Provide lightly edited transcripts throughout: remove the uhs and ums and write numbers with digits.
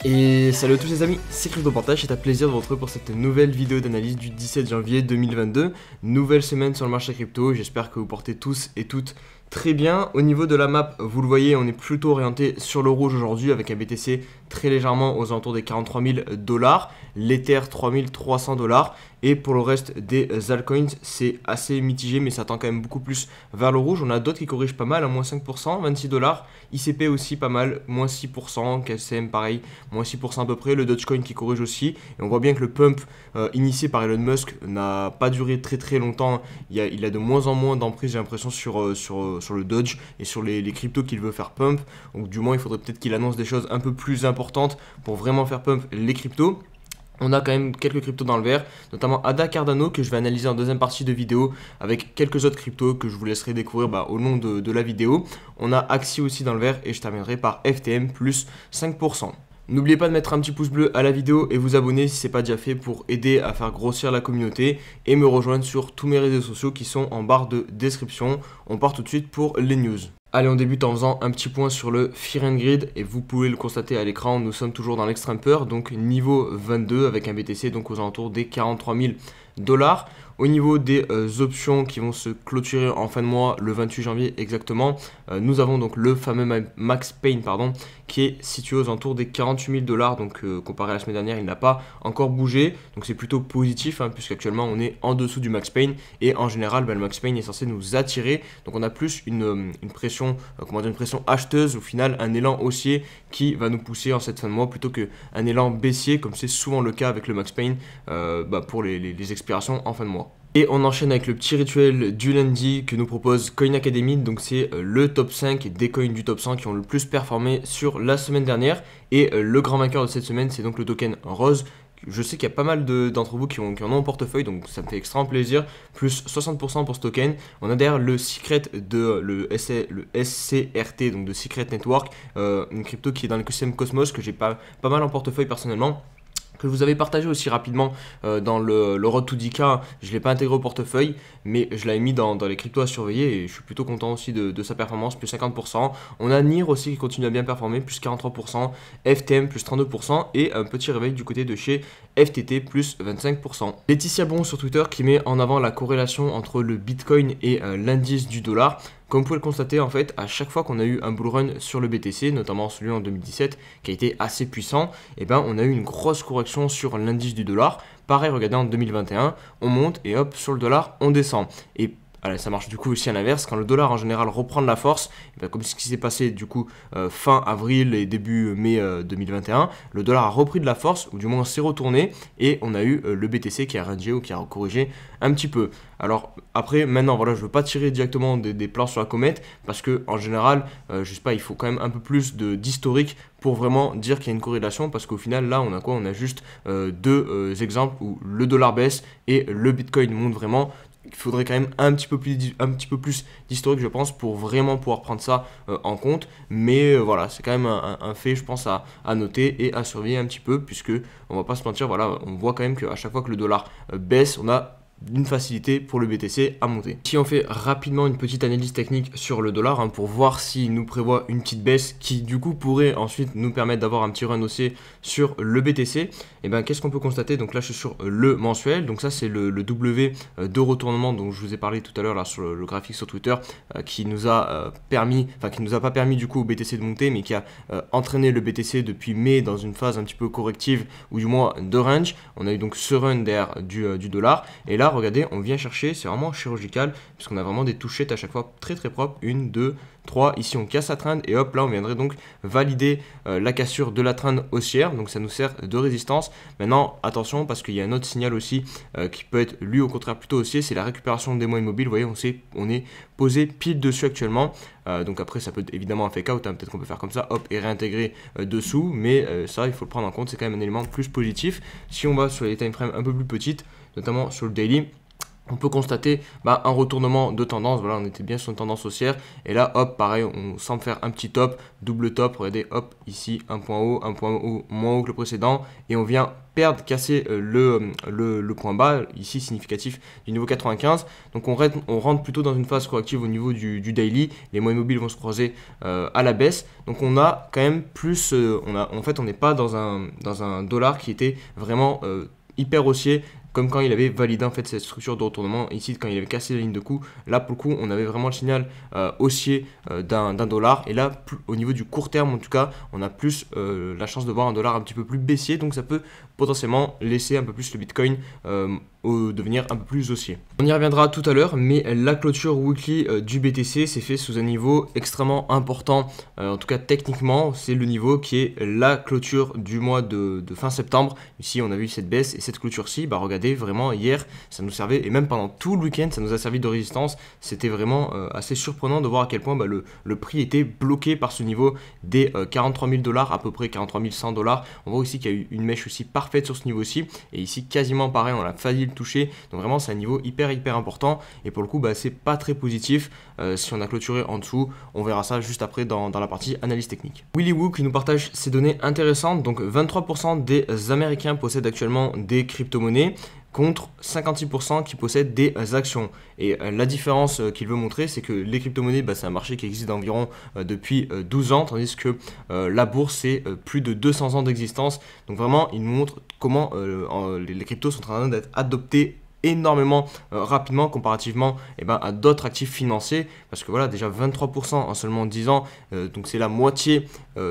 Et salut à tous les amis, c'est CryptoPartage, c'est un plaisir de vous retrouver pour cette nouvelle vidéo d'analyse du 17 janvier 2022. Nouvelle semaine sur le marché crypto, j'espère que vous portez tous et toutes très bien. Au niveau de la map, vous le voyez, on est plutôt orienté sur le rouge aujourd'hui avec un BTC très légèrement aux alentours des 43 000 $, l'Ether 3 300 $. Et pour le reste des altcoins, c'est assez mitigé, mais ça tend quand même beaucoup plus vers le rouge. On a d'autres qui corrigent pas mal, à moins 5%, 26 $. ICP aussi pas mal, moins 6%, KSM pareil, moins 6% à peu près. Le Dogecoin qui corrige aussi. Et on voit bien que le pump initié par Elon Musk n'a pas duré très longtemps. Il a de moins en moins d'emprise, j'ai l'impression, sur le Doge et sur les cryptos qu'il veut faire pump. Donc du moins, il faudrait peut-être qu'il annonce des choses un peu plus importantes pour vraiment faire pump les cryptos. On a quand même quelques cryptos dans le vert, notamment ADA Cardano que je vais analyser en deuxième partie de vidéo avec quelques autres cryptos que je vous laisserai découvrir au long de la vidéo. On a Axie aussi dans le vert et je terminerai par FTM plus 5%. N'oubliez pas de mettre un petit pouce bleu à la vidéo et vous abonner si ce n'est pas déjà fait pour aider à faire grossir la communauté et me rejoindre sur tous mes réseaux sociaux qui sont en barre de description. On part tout de suite pour les news. Allez, on débute en faisant un petit point sur le Fear and Greed et vous pouvez le constater à l'écran, nous sommes toujours dans l'extreme peur, donc niveau 22 avec un BTC donc aux alentours des 43 000 $. Au niveau des options qui vont se clôturer en fin de mois, le 28 janvier exactement, nous avons donc le fameux Max Pain qui est situé aux alentours des 48 000 $. Donc comparé à la semaine dernière, il n'a pas encore bougé. Donc c'est plutôt positif puisqu'actuellement on est en dessous du Max Pain. Et en général, le Max Pain est censé nous attirer. Donc on a plus une pression, une pression acheteuse, au final un élan haussier qui va nous pousser en cette fin de mois plutôt qu'un élan baissier comme c'est souvent le cas avec le Max Pain pour les expirations en fin de mois. Et on enchaîne avec le petit rituel du lundi que nous propose Coin Academy. Donc c'est le top 5 des coins du top 100 qui ont le plus performé sur la semaine dernière. Et le grand vainqueur de cette semaine, c'est donc le token Rose. Je sais qu'il y a pas mal d'entre vous qui en ont en portefeuille, donc ça me fait extrêmement plaisir. Plus 60% pour ce token. On a derrière le Secret le SCRT, donc de Secret Network, une crypto qui est dans l'écosystème Cosmos que j'ai pas mal en portefeuille personnellement, que je vous avais partagé aussi rapidement dans le Road to 10K. Je ne l'ai pas intégré au portefeuille, mais je l'avais mis dans les cryptos à surveiller et je suis plutôt content aussi de sa performance, plus 50%. On a NIR aussi qui continue à bien performer, plus 43%, FTM plus 32% et un petit réveil du côté de chez FTT plus 25%. Laetitia Bon sur Twitter qui met en avant la corrélation entre le Bitcoin et l'indice du dollar. Comme vous pouvez le constater, en fait, à chaque fois qu'on a eu un bull run sur le BTC, notamment celui en 2017, qui a été assez puissant, on a eu une grosse correction sur l'indice du dollar. Pareil, regardez en 2021, on monte et hop, sur le dollar, on descend. Et ça marche du coup aussi à l'inverse, quand le dollar en général reprend de la force, comme ce qui s'est passé du coup fin avril et début mai 2021, le dollar a repris de la force, ou du moins s'est retourné, et on a eu le BTC qui a rangé ou qui a corrigé un petit peu. Alors après, maintenant, voilà, je ne veux pas tirer directement des plans sur la comète, parce que en général, je sais pas, il faut quand même un peu plus d'historique pour vraiment dire qu'il y a une corrélation, parce qu'au final, là, on a quoi? On a juste deux exemples où le dollar baisse et le Bitcoin monte vraiment. Il faudrait quand même un petit peu plus d'historique, je pense, pour vraiment pouvoir prendre ça en compte. Mais voilà, c'est quand même un fait, je pense, à noter et à surveiller un petit peu, puisque on va pas se mentir, voilà, on voit quand même qu'à chaque fois que le dollar baisse, on a d'une facilité pour le BTC à monter. Si on fait rapidement une petite analyse technique sur le dollar pour voir s'il nous prévoit une petite baisse qui du coup pourrait ensuite nous permettre d'avoir un petit run haussier sur le BTC, qu'est-ce qu'on peut constater? Donc là je suis sur le mensuel, donc ça c'est le W de retournement dont je vous ai parlé tout à l'heure là sur le graphique sur Twitter qui nous a pas permis du coup au BTC de monter, mais qui a entraîné le BTC depuis mai dans une phase un petit peu corrective ou du moins de range. On a eu donc ce run derrière du dollar et là regardez, on vient chercher, c'est vraiment chirurgical, puisqu'on a vraiment des touchettes à chaque fois très propres, 1, 2, 3, ici on casse la trend, et hop, là on viendrait donc valider la cassure de la trend haussière, donc ça nous sert de résistance. Maintenant, attention, parce qu'il y a un autre signal aussi qui peut être, lui, au contraire, plutôt haussier, c'est la récupération des moyens immobiles. Vous voyez, on est posé pile dessus actuellement, donc après ça peut être évidemment un fake out, peut-être qu'on peut faire comme ça, hop, et réintégrer dessous, mais ça, il faut le prendre en compte, c'est quand même un élément plus positif. Si on va sur les time frames un peu plus petites, notamment sur le daily, on peut constater un retournement de tendance. Voilà, on était bien sur une tendance haussière. Et là, hop, pareil, on semble faire un petit top, double top. Regardez, hop, ici, un point haut, moins haut que le précédent. Et on vient casser le point bas, ici significatif du niveau 95. Donc on rentre plutôt dans une phase corrective au niveau du daily. Les moyennes mobiles vont se croiser à la baisse. Donc on a quand même plus, en fait on n'est pas dans un dollar qui était vraiment hyper haussier, comme quand il avait validé en fait cette structure de retournement. Ici, quand il avait cassé la ligne de coup, là pour le coup on avait vraiment le signal haussier d'un dollar. Et là au niveau du court terme en tout cas, on a plus la chance de voir un dollar un petit peu plus baissier. Donc ça peut potentiellement laisser un peu plus le Bitcoin devenir un peu plus haussier. On y reviendra tout à l'heure, mais la clôture weekly du BTC s'est fait sous un niveau extrêmement important. En tout cas techniquement, c'est le niveau qui est la clôture du mois de fin septembre. Ici on a vu cette baisse et cette clôture-ci, regardez vraiment hier ça nous servait, et même pendant tout le week-end ça nous a servi de résistance. C'était vraiment assez surprenant de voir à quel point le prix était bloqué par ce niveau des 43 000 $, à peu près 43 100 $. On voit aussi qu'il y a eu une mèche aussi parfaite sur ce niveau-ci, et ici quasiment pareil, on a failli le toucher. Donc vraiment c'est un niveau hyper important, et pour le coup c'est pas très positif si on a clôturé en dessous. On verra ça juste après dans la partie analyse technique. Willy Woo qui nous partage ces données intéressantes. Donc 23% des Américains possèdent actuellement des crypto-monnaies, contre 56% qui possèdent des actions. Et la différence qu'il veut montrer, c'est que les crypto-monnaies, c'est un marché qui existe d'environ depuis 12 ans, tandis que la bourse, c'est plus de 200 ans d'existence. Donc vraiment, il nous montre comment les cryptos sont en train d'être adoptés énormément rapidement comparativement à d'autres actifs financiers, parce que voilà, déjà 23% en seulement 10 ans, donc c'est la moitié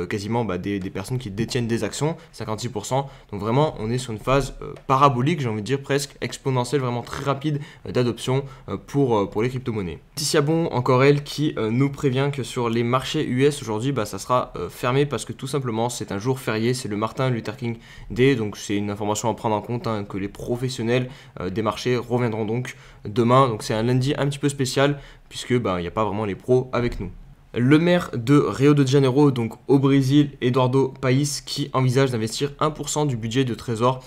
quasiment des personnes qui détiennent des actions, 56%. Donc vraiment on est sur une phase parabolique, j'ai envie de dire presque exponentielle, vraiment très rapide d'adoption pour les crypto-monnaies. Laetitia Bon, encore elle, qui nous prévient que sur les marchés US aujourd'hui ça sera fermé, parce que tout simplement c'est un jour férié, c'est le Martin Luther King Day. Donc c'est une information à prendre en compte, que les professionnels des marchés reviendront donc demain. Donc c'est un lundi un petit peu spécial, puisque il n'y a pas vraiment les pros avec nous. Le maire de Rio de Janeiro, donc au Brésil, Eduardo Paes, qui envisage d'investir 1% du budget de trésor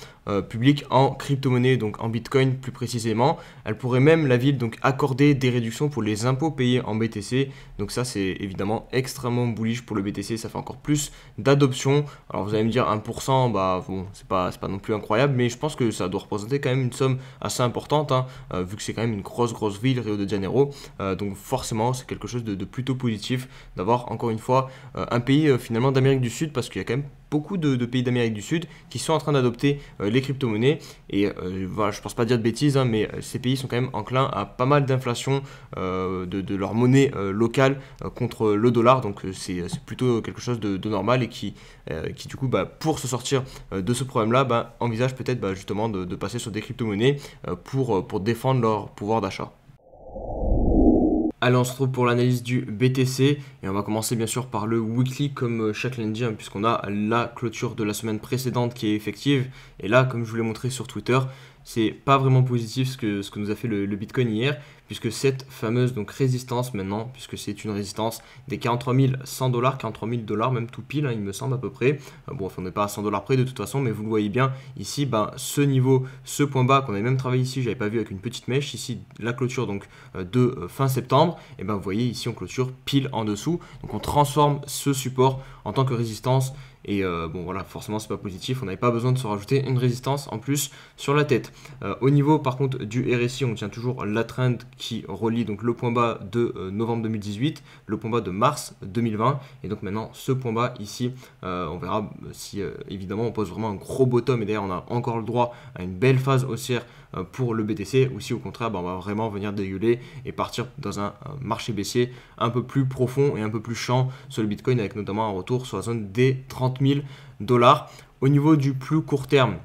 public en crypto-monnaie, donc en Bitcoin plus précisément. Elle pourrait même, la ville, donc accorder des réductions pour les impôts payés en BTC. Donc ça c'est évidemment extrêmement bullish pour le BTC, ça fait encore plus d'adoption. Alors vous allez me dire 1%, bon, c'est pas non plus incroyable, mais je pense que ça doit représenter quand même une somme assez importante, vu que c'est quand même une grosse ville, Rio de Janeiro. Donc forcément c'est quelque chose de plutôt positif d'avoir encore une fois un pays finalement d'Amérique du Sud, parce qu'il y a quand même beaucoup de pays d'Amérique du Sud qui sont en train d'adopter les crypto-monnaies. Et voilà, je pense pas dire de bêtises, mais ces pays sont quand même enclins à pas mal d'inflation de leur monnaie locale contre le dollar. Donc c'est plutôt quelque chose de normal, et qui du coup pour se sortir de ce problème-là envisage peut-être justement de passer sur des crypto-monnaies pour défendre leur pouvoir d'achat. Allez, on se retrouve pour l'analyse du BTC, et on va commencer bien sûr par le weekly comme chaque lundi, puisqu'on a la clôture de la semaine précédente qui est effective. Et là, comme je vous l'ai montré sur Twitter, c'est pas vraiment positif ce que nous a fait le Bitcoin hier, puisque cette fameuse résistance maintenant, puisque c'est une résistance des 43 100 $, 43 000 $ même tout pile, il me semble à peu près. Bon, on n'est pas à 100 $ près de toute façon, mais vous le voyez bien ici, ce niveau, ce point bas qu'on avait même travaillé ici, j'avais pas vu avec une petite mèche, ici la clôture donc de fin septembre, et vous voyez ici on clôture pile en dessous, donc on transforme ce support en tant que résistance. Et bon voilà, forcément c'est pas positif, on n'avait pas besoin de se rajouter une résistance en plus sur la tête. Au niveau par contre du RSI, on tient toujours la trend qui relie donc le point bas de novembre 2018, le point bas de mars 2020, et donc maintenant ce point bas ici, on verra si évidemment on pose vraiment un gros bottom, et d'ailleurs on a encore le droit à une belle phase haussière pour le BTC, ou si au contraire on va vraiment venir dégueuler et partir dans un marché baissier un peu plus profond et un peu plus chiant sur le Bitcoin, avec notamment un retour sur la zone des 30 000 $. Au niveau du plus court terme,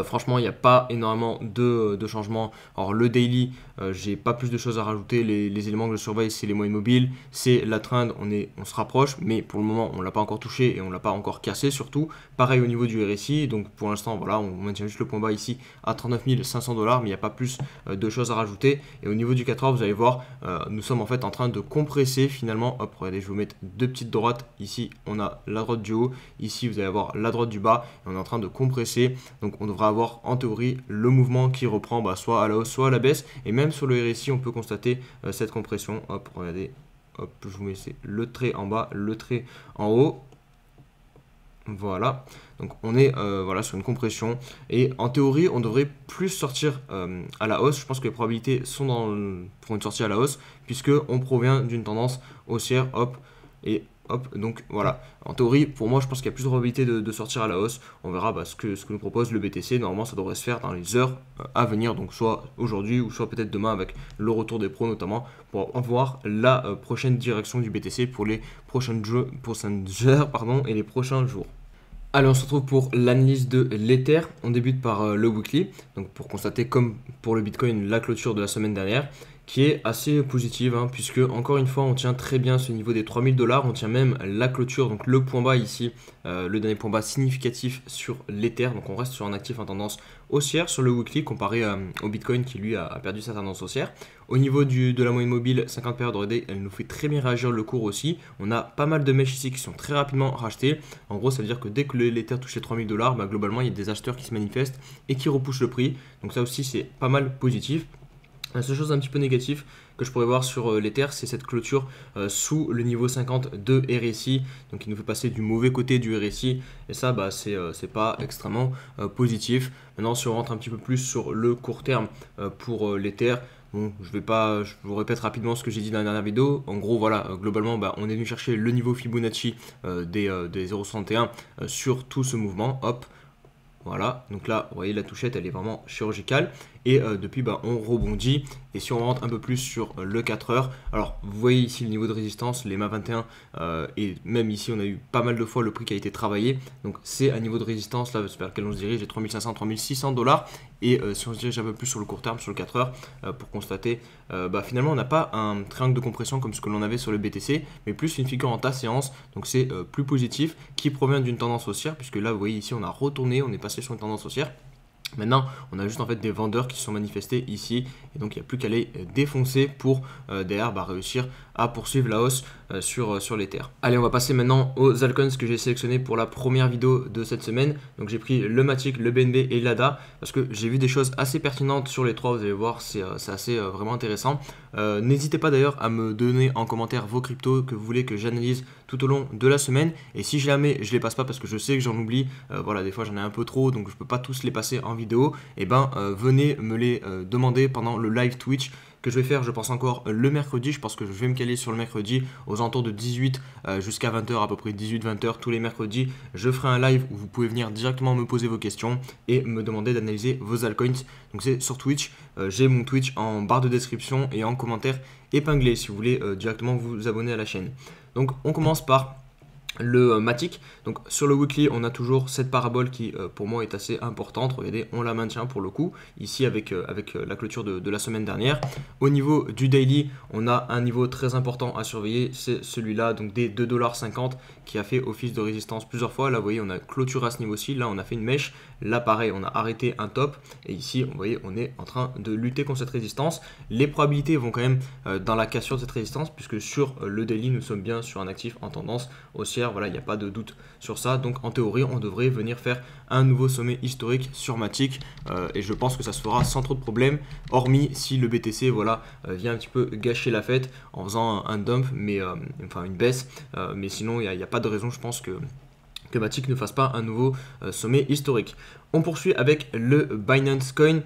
franchement il n'y a pas énormément de changements. Alors le daily j'ai pas plus de choses à rajouter. Les éléments que je surveille, c'est les moyennes mobiles, c'est la trend, on se rapproche, mais pour le moment on l'a pas encore touché et on l'a pas encore cassé surtout. Pareil au niveau du RSI, donc pour l'instant voilà, on maintient juste le point bas ici à 39 500 $, mais il n'y a pas plus de choses à rajouter. Et au niveau du 4 heures, vous allez voir, nous sommes en fait en train de compresser finalement. Hop, regardez, je vais vous mettre deux petites droites. Ici on a la droite du haut, ici vous allez avoir la droite du bas, et on est en train de compresser. Donc on devrait avoir en théorie le mouvement qui reprend soit à la hausse, soit à la baisse. Et même sur le RSI, on peut constater cette compression. Hop, regardez, hop, je vous mets le trait en bas, le trait en haut. Voilà, donc on est voilà, sur une compression et en théorie on devrait plus sortir à la hausse. Je pense que les probabilités sont pour une sortie à la hausse puisque on provient d'une tendance haussière. Hop, et hop, donc voilà, en théorie pour moi je pense qu'il y a plus de probabilité de sortir à la hausse. On verra ce que nous propose le BTC. Normalement ça devrait se faire dans les heures à venir, donc soit aujourd'hui ou soit peut-être demain avec le retour des pros notamment, pour voir la prochaine direction du BTC pour les prochaines heures et les prochains jours. Allez, on se retrouve pour l'analyse de l'Ether. On débute par le weekly, donc pour constater comme pour le Bitcoin la clôture de la semaine dernière, qui est assez positive, puisque encore une fois on tient très bien ce niveau des 3000 $, on tient même la clôture, donc le point bas ici, le dernier point bas significatif sur l'Ether, donc on reste sur un actif en tendance haussière sur le weekly comparé au Bitcoin qui lui a perdu sa tendance haussière. Au niveau de la moyenne mobile 50 périodes, regardez, elle nous fait très bien réagir le cours aussi. On a pas mal de mèches ici qui sont très rapidement rachetées. En gros ça veut dire que dès que l'Ether touche les 3000 $, globalement il y a des acheteurs qui se manifestent et qui repoussent le prix, donc ça aussi c'est pas mal positif. La seule chose un petit peu négative que je pourrais voir sur l'Ether, c'est cette clôture sous le niveau 50 de RSI, donc il nous fait passer du mauvais côté du RSI, et ça c'est pas extrêmement positif. Maintenant si on rentre un petit peu plus sur le court terme pour l'Ether, bon, je vous répète rapidement ce que j'ai dit dans la dernière vidéo. En gros, voilà, globalement, on est venu chercher le niveau Fibonacci des 0,61 sur tout ce mouvement. Hop, voilà. Donc là, vous voyez, la touchette, elle est vraiment chirurgicale. Et depuis, on rebondit. Et si on rentre un peu plus sur le 4 heures, alors vous voyez ici le niveau de résistance, les MA 21, et même ici, on a eu pas mal de fois le prix qui a été travaillé. Donc c'est un niveau de résistance là vers lequel on se dirige, les 3500, 3600 $. Et si on se dirige un peu plus sur le court terme, sur le 4 heures, pour constater, finalement, on n'a pas un triangle de compression comme ce que l'on avait sur le BTC, mais plus une figure en tas séance. Donc c'est plus positif, qui provient d'une tendance haussière, puisque là, vous voyez ici, on a retourné, on est passé sur une tendance haussière. Maintenant, on a juste en fait des vendeurs qui se sont manifestés ici, et donc il n'y a plus qu'à les défoncer pour derrière réussir à poursuivre la hausse sur l'Ether. Allez, on va passer maintenant aux altcoins que j'ai sélectionnés pour la première vidéo de cette semaine. Donc j'ai pris le Matic, le BNB et l'ADA parce que j'ai vu des choses assez pertinentes sur les trois. Vous allez voir, c'est assez vraiment intéressant. N'hésitez pas d'ailleurs à me donner en commentaire vos cryptos que vous voulez que j'analyse tout au long de la semaine. Et si jamais je les passe pas parce que je sais que j'en oublie, voilà, des fois j'en ai un peu trop, donc je peux pas tous les passer en vidéo, et venez me les demander pendant le live Twitch que je vais faire, je pense encore le mercredi. Je pense que je vais me caler sur le mercredi aux alentours de 18 jusqu'à 20h, à peu près 18-20h tous les mercredis. Je ferai un live où vous pouvez venir directement me poser vos questions et me demander d'analyser vos altcoins. Donc c'est sur Twitch, j'ai mon Twitch en barre de description et en commentaire épinglé si vous voulez directement vous abonner à la chaîne. Donc on commence par le Matic. Donc sur le weekly on a toujours cette parabole qui pour moi est assez importante. Regardez, on la maintient pour le coup ici avec la clôture de la semaine dernière. Au niveau du daily, on a un niveau très important à surveiller, c'est celui-là, donc des 2,50 $ qui a fait office de résistance plusieurs fois. Là vous voyez, on a clôturé à ce niveau-ci, là on a fait une mèche, là pareil on a arrêté un top, et ici vous voyez on est en train de lutter contre cette résistance. Les probabilités vont quand même dans la cassure de cette résistance, puisque sur le daily nous sommes bien sur un actif en tendance haussière. Voilà, il n'y a pas de doute sur ça. Donc en théorie, on devrait venir faire un nouveau sommet historique sur Matic, et je pense que ça se fera sans trop de problèmes, hormis si le BTC vient un petit peu gâcher la fête en faisant un dump, mais enfin une baisse, mais sinon il n'y a pas de raison, je pense que Matic ne fasse pas un nouveau sommet historique. On poursuit avec le Binance Coin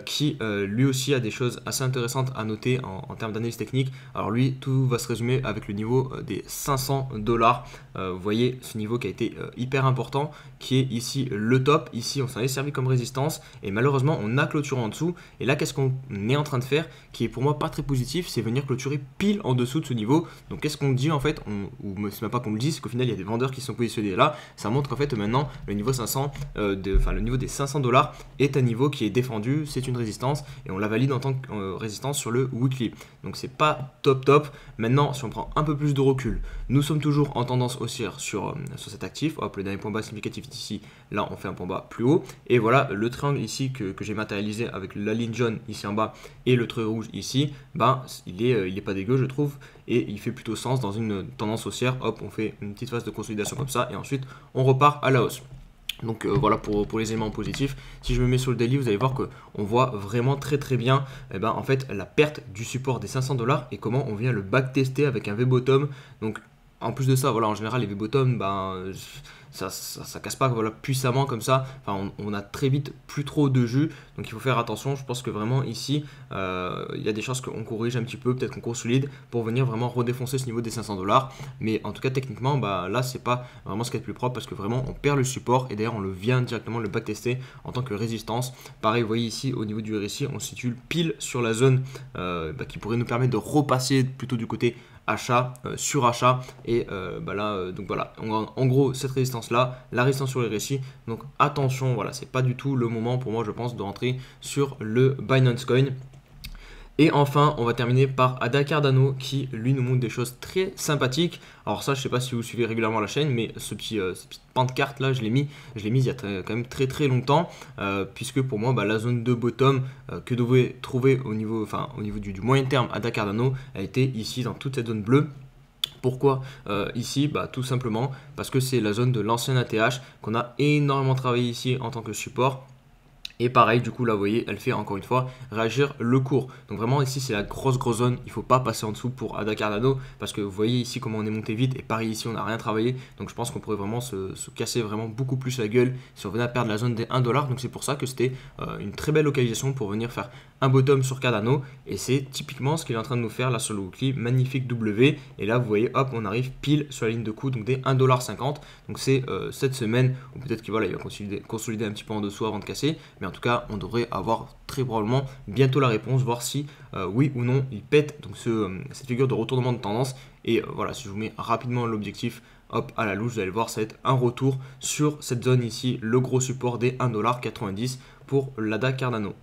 qui lui aussi a des choses assez intéressantes à noter en termes d'analyse technique. Alors lui, tout va se résumer avec le niveau des 500 $. Vous voyez ce niveau qui a été hyper important, qui est ici le top. Ici on s'en est servi comme résistance et malheureusement on a clôturé en dessous. Et là qu'est-ce qu'on est en train de faire qui est pour moi pas très positif, c'est venir clôturer pile en dessous de ce niveau. Donc qu'est-ce qu'on dit en fait, ou c'est même pas qu'on le dit, c'est qu'au final il y a des vendeurs qui sont positionnés là. Ça montre qu'en fait maintenant le niveau 500, le niveau niveau des 500 $ est un niveau qui est défendu, c'est une résistance et on la valide en tant que résistance sur le weekly. Donc c'est pas top. Maintenant, si on prend un peu plus de recul, nous sommes toujours en tendance haussière sur cet actif. Hop, le dernier point bas significatif est ici. Là, on fait un point bas plus haut. Et voilà, le triangle ici que j'ai matérialisé avec la ligne jaune ici en bas et le trait rouge ici, ben, il est pas dégueu, je trouve. Et il fait plutôt sens dans une tendance haussière. Hop, on fait une petite phase de consolidation comme ça et ensuite on repart à la hausse. Donc voilà pour les éléments positifs. Si je me mets sur le daily, vous allez voir qu'on voit vraiment très bien en fait, la perte du support des 500 $ et comment on vient le backtester avec un V-bottom. Donc en plus de ça, voilà, en général les V-bottom, ça casse pas voilà, puissamment comme ça. Enfin, on a très vite plus trop de jus, donc il faut faire attention. Je pense que vraiment ici, il y a des chances qu'on corrige un petit peu, peut-être qu'on consolide pour venir vraiment redéfoncer ce niveau des 500 $. Mais en tout cas, techniquement, là, c'est pas vraiment ce qui est le plus propre parce que vraiment, on perd le support et d'ailleurs, on le vient directement le backtester en tant que résistance. Pareil, vous voyez ici, au niveau du RSI, on se situe pile sur la zone qui pourrait nous permettre de repasser plutôt du côté achat, surachat et donc voilà, en gros cette résistance là, la résistance sur les RSI, donc attention, voilà, c'est pas du tout le moment pour moi je pense de rentrer sur le Binance Coin. Et enfin, on va terminer par Ada Cardano qui, lui, nous montre des choses très sympathiques. Alors ça, je ne sais pas si vous suivez régulièrement la chaîne, mais ce petit pancarte là, je l'ai mis il y a quand même très longtemps, puisque pour moi, la zone de bottom que devait trouver au niveau du moyen terme Ada Cardano, elle était ici dans toute cette zone bleue. Pourquoi ici? Tout simplement parce que c'est la zone de l'ancien ATH qu'on a énormément travaillé ici en tant que support. Et pareil, du coup, là, vous voyez, elle fait encore une fois réagir le cours. Donc vraiment, ici, c'est la grosse zone. Il ne faut pas passer en dessous pour Ada Cardano parce que vous voyez ici comment on est monté vite. Et pareil, ici, on n'a rien travaillé. Donc je pense qu'on pourrait vraiment se casser vraiment beaucoup plus la gueule si on venait à perdre la zone des 1 $. Donc c'est pour ça que c'était une très belle localisation pour venir faire un bottom sur Cardano. Et c'est typiquement ce qu'il est en train de nous faire là sur le weekly. Magnifique W. Et là, vous voyez, hop, on arrive pile sur la ligne de coup, donc des 1,50 $. Donc c'est cette semaine, ou peut-être qu'il va consolider un petit peu en dessous avant de casser. Mais en tout cas, on devrait avoir très probablement bientôt la réponse, voir si oui ou non il pète donc cette figure de retournement de tendance. Et voilà, si je vous mets rapidement l'objectif, hop, à la louche, vous allez voir, ça va être un retour sur cette zone ici, le gros support des 1,90 $ pour l'ADA Cardano.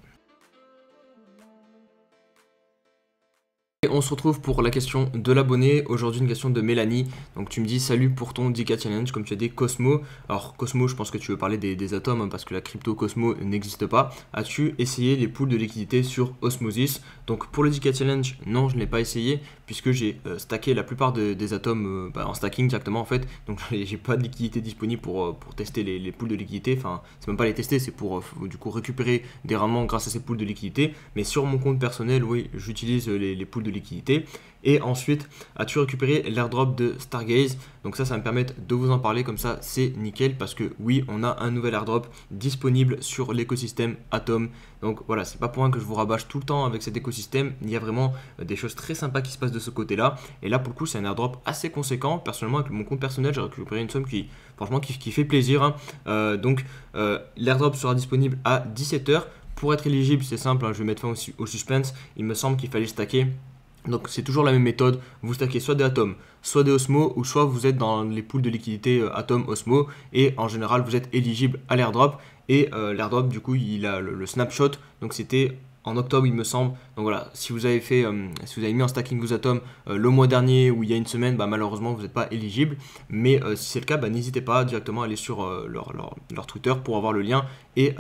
Et on se retrouve pour la question de l'abonné. Aujourd'hui, une question de Mélanie. Donc, tu me dis salut pour ton 10K challenge, comme tu as dit Cosmo. Alors, Cosmo, je pense que tu veux parler des atomes hein, parce que la crypto Cosmo n'existe pas. As-tu essayé les pools de liquidité sur Osmosis? Donc, pour le 10K challenge, non, je ne l'ai pas essayé puisque j'ai stacké la plupart des atomes en stacking directement en fait. Donc, j'ai pas de liquidité disponible pour tester les pools de liquidité. Enfin, c'est même pas les tester, c'est pour du coup récupérer des rendements grâce à ces pools de liquidité. Mais sur mon compte personnel, oui, j'utilise les pools de liquidité. Et ensuite, as-tu récupéré l'airdrop de Stargaze? Donc ça va me permettre de vous en parler, comme ça c'est nickel parce que oui, on a un nouvel airdrop disponible sur l'écosystème Atom. Donc voilà, c'est pas pour rien que je vous rabâche tout le temps avec cet écosystème. Il y a vraiment des choses très sympas qui se passent de ce côté-là. Et là, pour le coup, c'est un airdrop assez conséquent. Personnellement, avec mon compte personnel, j'ai récupéré une somme qui, franchement, qui fait plaisir. Hein. L'airdrop sera disponible à 17 h. Pour être éligible, c'est simple, hein, je vais mettre fin au suspense. Il me semble qu'il fallait stacker. Donc c'est toujours la même méthode, vous stackez soit des Atom, soit des Osmo, ou soit vous êtes dans les pools de liquidité Atom, Osmo, et en général vous êtes éligible à l'airdrop. Et l'airdrop du coup il a le snapshot, donc c'était en octobre il me semble. Donc voilà, si vous avez mis en stacking vos atomes le mois dernier ou il y a une semaine, malheureusement vous n'êtes pas éligible. Mais si c'est le cas, n'hésitez pas directement à aller sur leur Twitter pour avoir le lien et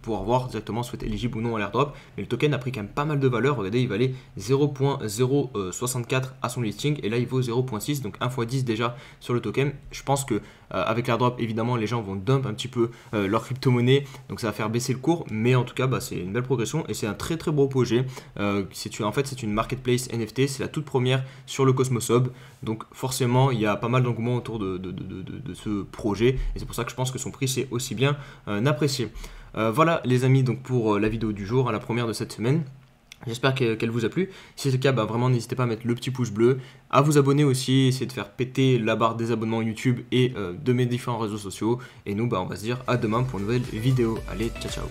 pour voir directement si vous êtes éligible ou non à l'airdrop. Mais le token a pris quand même pas mal de valeur. Regardez, il valait 0.064 à son listing et là il vaut 0.6, donc 1 x 10 déjà sur le token. Je pense que avec l'airdrop, évidemment, les gens vont dump un petit peu leur crypto-monnaie, donc ça va faire baisser le cours. Mais en tout cas, c'est une belle progression et c'est un très beau projet. En fait, c'est une marketplace NFT, c'est la toute première sur le Cosmos Hub. Donc forcément, il y a pas mal d'engouement autour de ce projet et c'est pour ça que je pense que son prix c'est aussi bien apprécié. Voilà les amis, donc pour la vidéo du jour, la première de cette semaine. J'espère qu'elle vous a plu. Si c'est le cas, vraiment n'hésitez pas à mettre le petit pouce bleu, à vous abonner aussi, essayer de faire péter la barre des abonnements YouTube et de mes différents réseaux sociaux. Et nous, on va se dire à demain pour une nouvelle vidéo. Allez, ciao ciao.